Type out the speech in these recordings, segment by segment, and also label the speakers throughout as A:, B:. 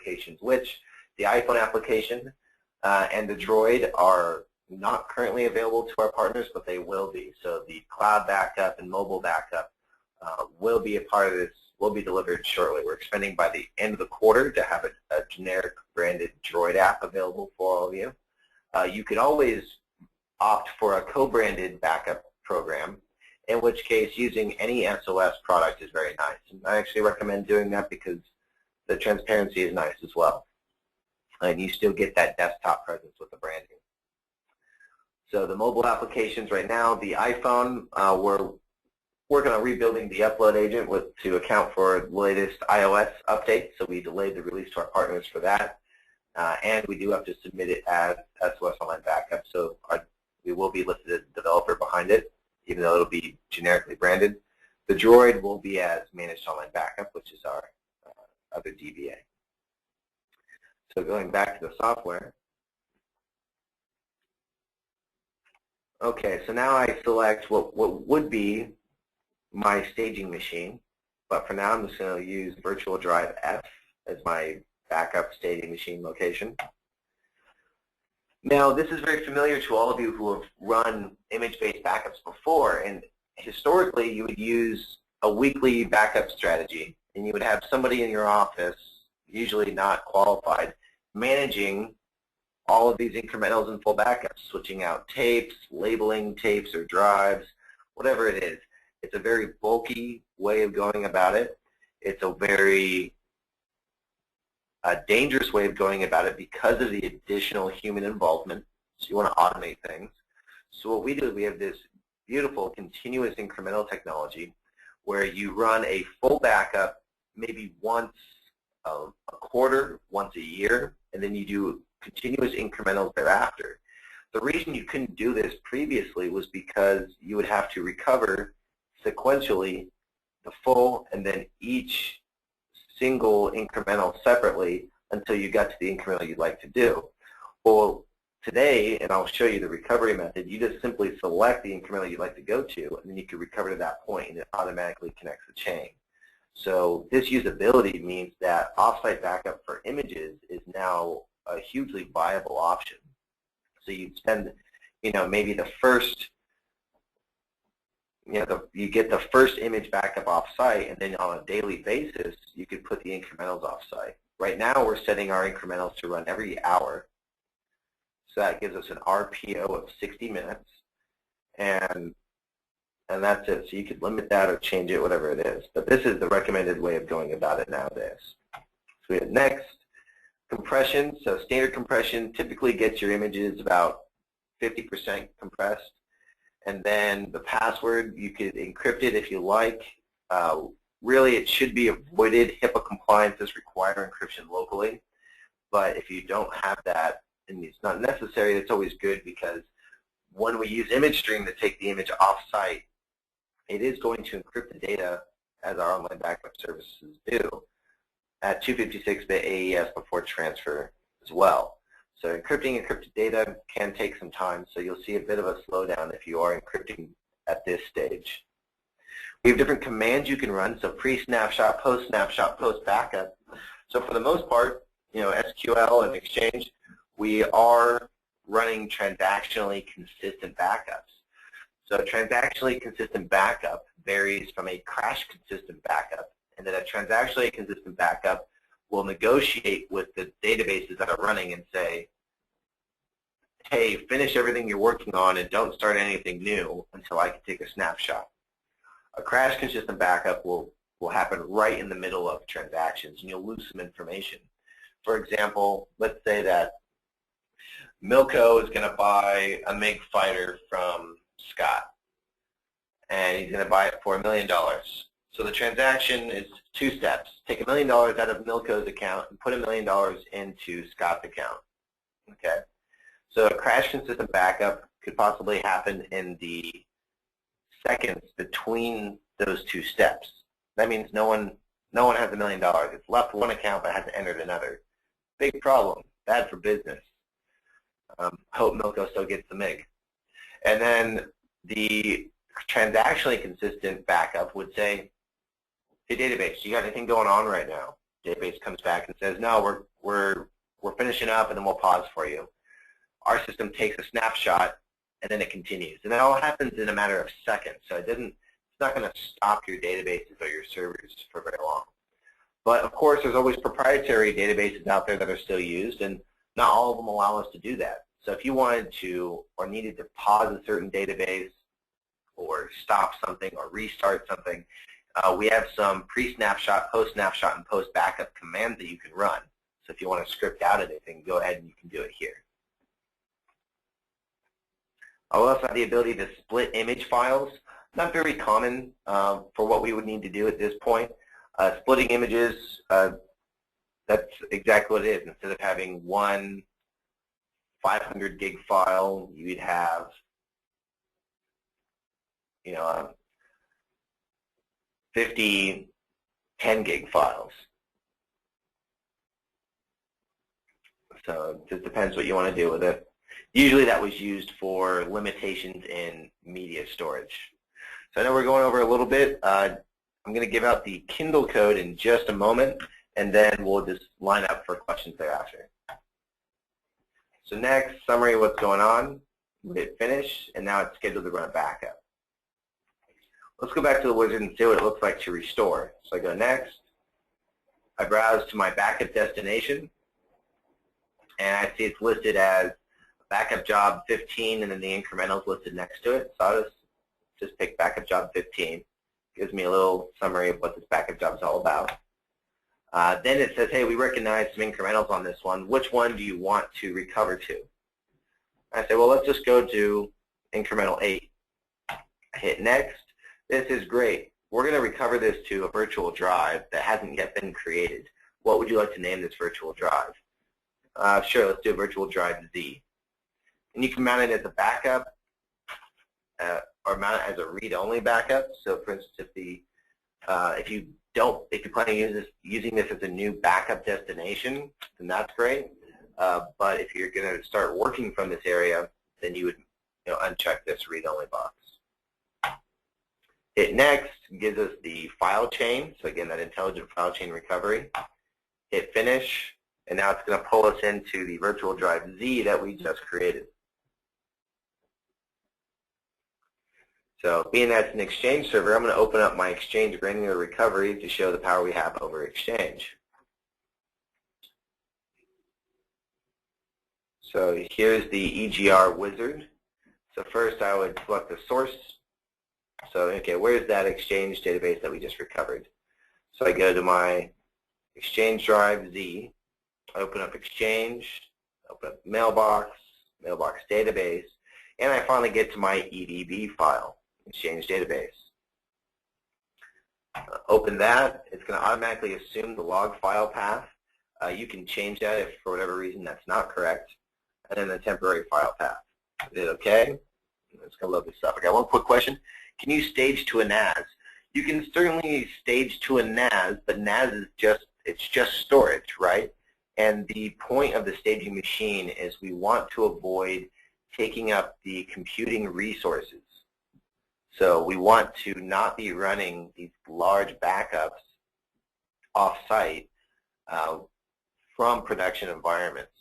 A: applications, which the iPhone application and the Droid are not currently available to our partners, but they will be. So the cloud backup and mobile backup will be a part of this, will be delivered shortly. We're expecting by the end of the quarter to have a generic branded Droid app available for all of you. You could always opt for a co-branded backup program, in which case using any SOS product is very nice. And I actually recommend doing that because the transparency is nice as well. And you still get that desktop presence with the branding. So the mobile applications right now, the iPhone, we're working on rebuilding the upload agent to account for the latest iOS updates. So we delayed the release to our partners for that. And we do have to submit it as SOS Online Backup. So we will be listed as a developer behind it, even though it'll be generically branded. The Droid will be as Managed Online Backup, which is our other DBA. So going back to the software. Okay, so now I select what would be my staging machine, but for now I'm just going to use Virtual Drive F as my backup staging machine location. Now, this is very familiar to all of you who have run image-based backups before, and historically you would use a weekly backup strategy, and you would have somebody in your office, usually not qualified, managing all of these incrementals and full backups, switching out tapes, labeling tapes or drives, whatever it is. It's a very bulky way of going about it. It's a very dangerous way of going about it because of the additional human involvement. So you want to automate things. So what we do is we have this beautiful continuous incremental technology where you run a full backup maybe once a quarter, once a year, and then you do continuous incrementals thereafter. The reason you couldn't do this previously was because you would have to recover sequentially the full and then each single incremental separately until you got to the incremental you'd like to do. Well, today, and I'll show you the recovery method, you just simply select the incremental you'd like to go to, and then you can recover to that point, and it automatically connects the chain. So this usability means that offsite backup for images is now a hugely viable option. So you'd spend, maybe the first, you get the first image backup off-site, and then on a daily basis, you could put the incrementals off-site. Right now, we're setting our incrementals to run every hour. So that gives us an RPO of 60 minutes, and that's it. So you could limit that or change it, whatever it is. But this is the recommended way of going about it nowadays. So we have next, compression. So standard compression typically gets your images about 50% compressed. And then the password, you could encrypt it if you like. Really, it should be avoided. HIPAA compliance does require encryption locally. But if you don't have that, and it's not necessary, it's always good because when we use ImageStream to take the image off-site, it is going to encrypt the data, as our online backup services do, at 256-bit AES before transfer as well. So encrypting encrypted data can take some time, so you'll see a bit of a slowdown if you are encrypting at this stage. We have different commands you can run, so pre-snapshot, post-snapshot, post-backup. So for the most part, SQL and Exchange, we are running transactionally consistent backups. So transactionally consistent backup varies from a crash consistent backup, and then a transactionally consistent backup will negotiate with the databases that are running and say, hey, finish everything you're working on and don't start anything new until I can take a snapshot. A crash consistent backup will happen right in the middle of transactions, and you'll lose some information. For example, let's say that Milko is going to buy a MiG fighter from Scott, and he's going to buy it for $1 million. So the transaction is two steps. Take $1 million out of Milko's account and put $1 million into Scott's account. Okay? So a crash consistent backup could possibly happen in the seconds between those two steps. That means no one has $1 million. It's left one account but hasn't entered another. Big problem. Bad for business. Hope Milko still gets the MiG. And then the transactionally consistent backup would say, hey database, you got anything going on right now? database comes back and says, no, we're finishing up, and then we'll pause for you. Our system takes a snapshot, and then it continues. And that all happens in a matter of seconds. So it's not going to stop your databases or your servers for very long. But of course, there's always proprietary databases out there that are still used, and not all of them allow us to do that. So if you wanted to or needed to pause a certain database or stop something or restart something, we have some pre-snapshot, post-snapshot, and post-backup commands that you can run. So if you want to script out anything, go ahead and you can do it here. I also have the ability to split image files. Not very common for what we would need to do at this point. Splitting images, that's exactly what it is. Instead of having one 500 gig file, you'd have 50 10 gig files. So it just depends what you want to do with it. Usually that was used for limitations in media storage. So I know we're going over a little bit. I'm going to give out the Kindle code in just a moment, and then we'll just line up for questions thereafter. So next, summary of what's going on. We hit finish, and now it's scheduled to run a backup. Let's go back to the wizard and see what it looks like to restore. So I go next. I browse to my backup destination, and I see it's listed as backup job 15, and then the incrementals listed next to it. So I'll just pick backup job 15. Gives me a little summary of what this backup job is all about. Then it says, hey, we recognize some incrementals on this one. Which one do you want to recover to? I say, well, let's just go to incremental 8. I hit next. This is great. We're going to recover this to a virtual drive that hasn't yet been created. What would you like to name this virtual drive? Sure, let's do a virtual drive Z. And you can mount it as a backup or mount it as a read-only backup. So, for instance, if you plan on using this as a new backup destination, then that's great. But if you're going to start working from this area, then you would uncheck this read-only box. Hit next gives us the file chain. So again, that intelligent file chain recovery. Hit finish, and now it's going to pull us into the virtual drive Z that we just created. So being that it's an Exchange server, I'm going to open up my Exchange granular recovery to show the power we have over Exchange. So here's the EGR wizard. So first I would select the source. So okay, where's that Exchange database that we just recovered? So I go to my Exchange drive Z, open up Exchange, open up mailbox database, and I finally get to my EDB file, Exchange database. Open that. It's going to automatically assume the log file path. You can change that if for whatever reason that's not correct. And then the temporary file path. Is it okay? It's going to load this up. I got one quick question. Can you stage to a NAS? You can certainly stage to a NAS, but NAS is just storage, right? And the point of the staging machine is we want to avoid taking up the computing resources. So we want to not be running these large backups off-site from production environments.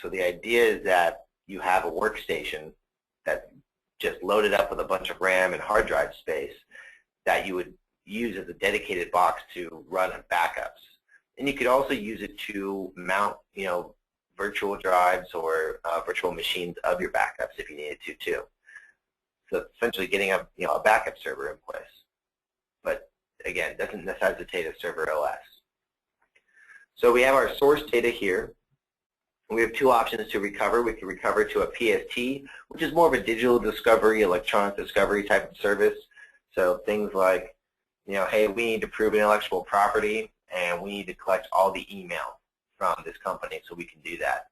A: So the idea is that you have a workstation that's just loaded up with a bunch of RAM and hard drive space that you would use as a dedicated box to run backups. And you could also use it to mount, virtual drives or virtual machines of your backups if you needed to too. So essentially getting a backup server in place. But again, doesn't necessitate a server OS. So we have our source data here. We have two options to recover. We can recover to a PST, which is more of a digital discovery, electronic discovery type of service. So things like, hey, we need to prove intellectual property, and we need to collect all the email from this company so we can do that.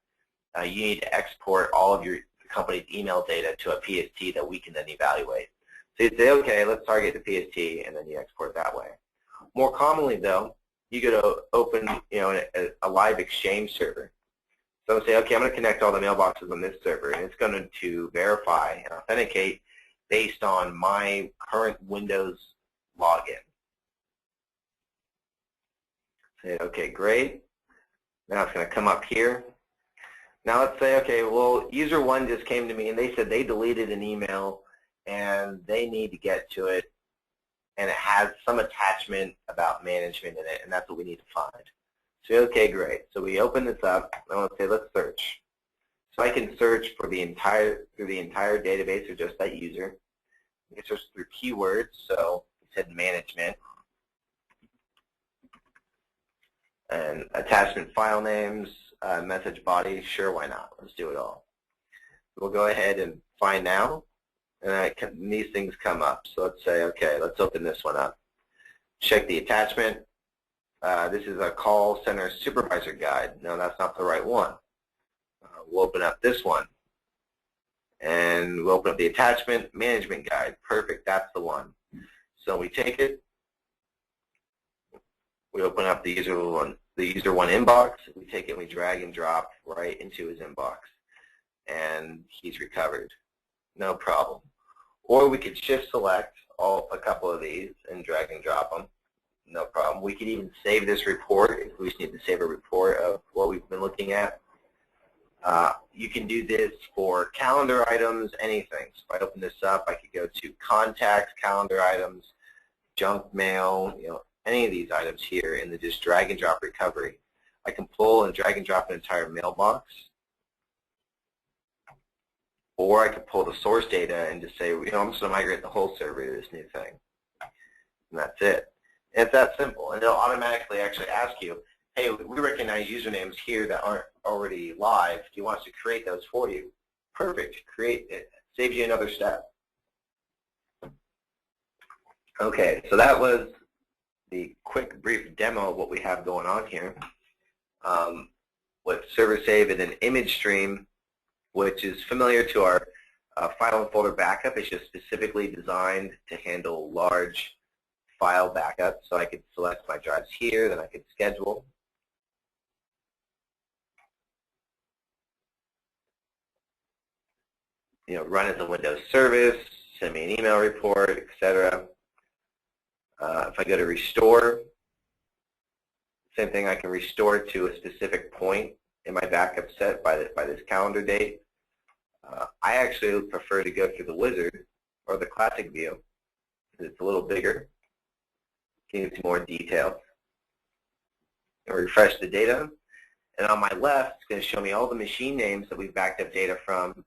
A: You need to export all of your company's email data to a PST that we can then evaluate. So you say, okay, let's target the PST, and then you export that way. More commonly, though, you go to open a live Exchange server. So I'm going to say, okay, I'm going to connect all the mailboxes on this server, and it's going to verify and authenticate based on my current Windows login. Say, okay, great. Now it's going to come up here. Now let's say, okay, well, user 1 just came to me and they said they deleted an email and they need to get to it, and it has some attachment about management in it, and that's what we need to find. So, okay, great. So we open this up, and let's say, let's search. So I can search for the entire database or just that user. You can search through keywords, so it said management. And attachment file names, message body, sure, why not? Let's do it all. We'll go ahead and find now, and these things come up. So let's say, okay, let's open this one up. Check the attachment. This is a call center supervisor guide. No, that's not the right one. We'll open up this one, and we'll open up the attachment management guide. Perfect, that's the one. So we take it. We open up the user one inbox. We take it and we drag and drop right into his inbox, and he's recovered. No problem. Or we could shift select a couple of these and drag and drop them. No problem. We could even save this report if we just need to save a report of what we've been looking at. You can do this for calendar items, anything. So if I open this up, I could go to contacts, calendar items, junk mail, any of these items here in the just drag and drop recovery. I can pull and drag and drop an entire mailbox, or I could pull the source data and just say, I'm just going to migrate the whole server to this new thing, and that's it. And it's that simple, and it'll automatically actually ask you, hey, we recognize usernames here that aren't already live. Do you want us to create those for you? Perfect, create it. Saves you another step. Okay, so that was the quick, brief demo of what we have going on here with ServerSave and an image stream, which is familiar to our file and folder backup. It's just specifically designed to handle large file backups. So I could select my drives here, then I could schedule. Run as a Windows service, send me an email report, etc. If I go to restore, same thing, I can restore to a specific point in my backup set by this calendar date. I actually prefer to go through the wizard or the classic view because it's a little bigger, gives you more details. I'll refresh the data, and on my left, it's going to show me all the machine names that we've backed up data from,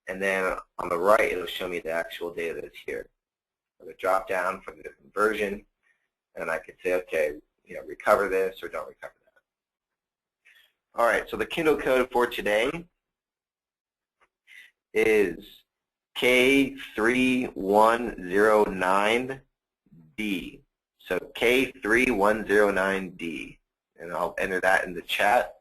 A: and then on the right, it'll show me the actual data that's here. The drop down for the different version, and I could say, okay, recover this or don't recover that. All right, so the Kindle code for today is K3109D. So K3109D, and I'll enter that in the chat.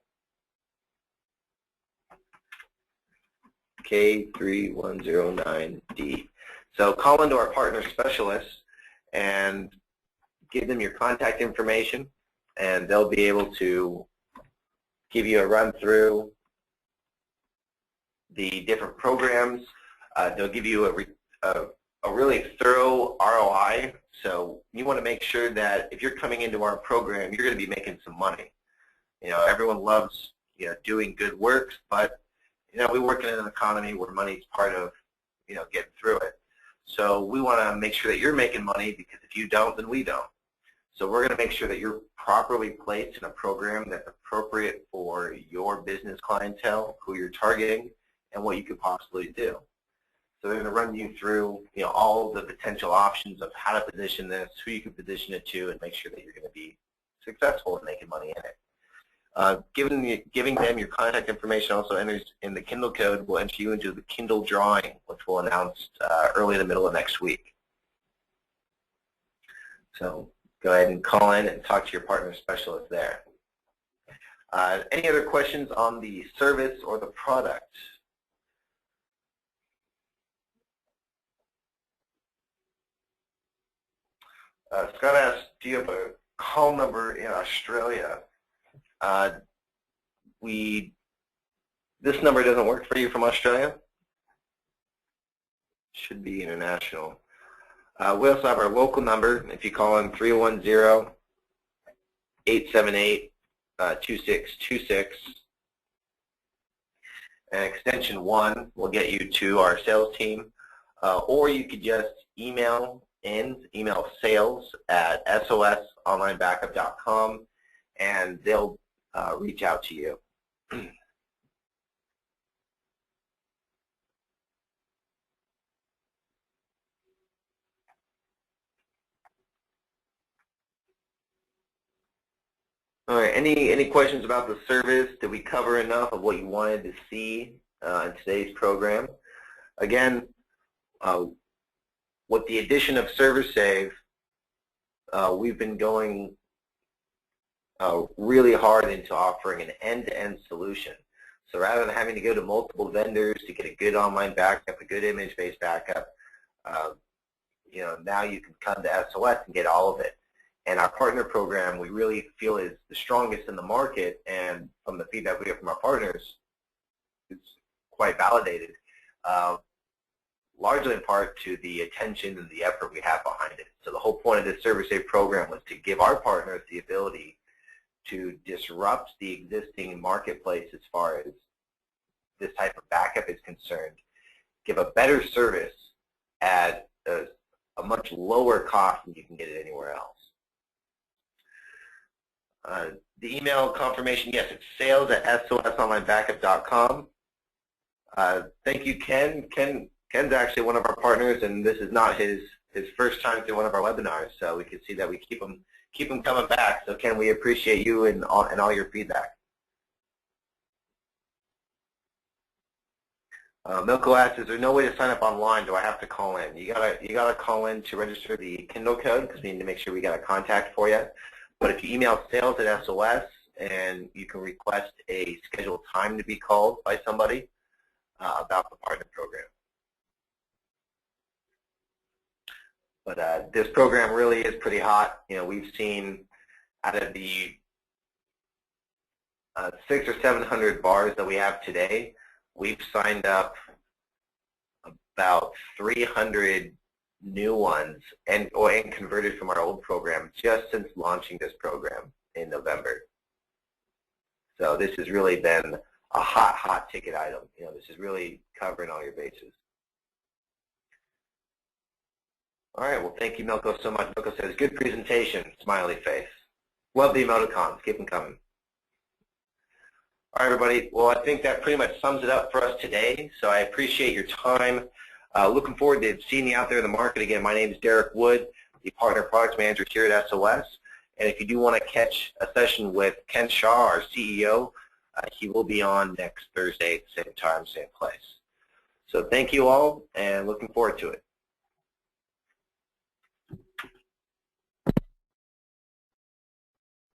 A: K3109D. So call into our partner specialists and give them your contact information, and they'll be able to give you a run through the different programs. They'll give you a really thorough ROI. So you want to make sure that if you're coming into our program, you're going to be making some money. Everyone loves doing good work, but we work in an economy where money is part of getting through it. So we want to make sure that you're making money, because if you don't, then we don't. So we're going to make sure that you're properly placed in a program that's appropriate for your business clientele, who you're targeting, and what you could possibly do. So they're going to run you through all the potential options of how to position this, who you can position it to, and make sure that you're going to be successful in making money in it. Giving them your contact information also enters in the Kindle code will enter you into the Kindle drawing, which we'll announce early in the middle of next week. So go ahead and call in and talk to your partner specialist there. Any other questions on the service or the product? Scott asked, do you have a call number in Australia? This number doesn't work for you from Australia. Should be international. We also have our local number. If you call in 310, 878-2626. And extension 1 will get you to our sales team. Or you could just email sales@sosonlinebackup.com, and they'll reach out to you. All right, any questions about the service? Did we cover enough of what you wanted to see in today's program? Again, with the addition of ServerSave, we've been going really hard into offering an end-to-end solution. So rather than having to go to multiple vendors to get a good online backup, a good image-based backup, now you can come to SOS and get all of it. And our partner program, we really feel is the strongest in the market, and from the feedback we get from our partners, it's quite validated, largely in part to the attention and the effort we have behind it. So the whole point of this ServerSave program was to give our partners the ability to disrupt the existing marketplace as far as this type of backup is concerned, give a better service at a much lower cost than you can get it anywhere else. The email confirmation, yes, it's sales@sosonlinebackup.com. Thank you, Ken. Ken's actually one of our partners, and this is not his first time through one of our webinars, so we can see that we keep him coming back. So Ken, we appreciate you and all your feedback. Milko asks, is there no way to sign up online? Do I have to call in? You gotta call in to register the Kindle code, because we need to make sure we got a contact for you. But if you email sales@SOS, and you can request a scheduled time to be called by somebody about the partner program. But this program really is pretty hot. We've seen out of the 600 or 700 bars that we have today, we've signed up about 300 new ones and converted from our old program just since launching this program in November. So this has really been a hot ticket item. This is really covering all your bases. All right, well, thank you, Milko, so much. Milko says, good presentation, smiley face. Love the emoticons, keep them coming. All right, everybody, well, I think that pretty much sums it up for us today, so I appreciate your time. Looking forward to seeing you out there in the market. Again, my name is Derek Wood, the Partner Products Manager here at SOS, and if you do want to catch a session with Ken Shaw, our CEO, he will be on next Thursday at the same time, same place. So thank you all, and looking forward to it.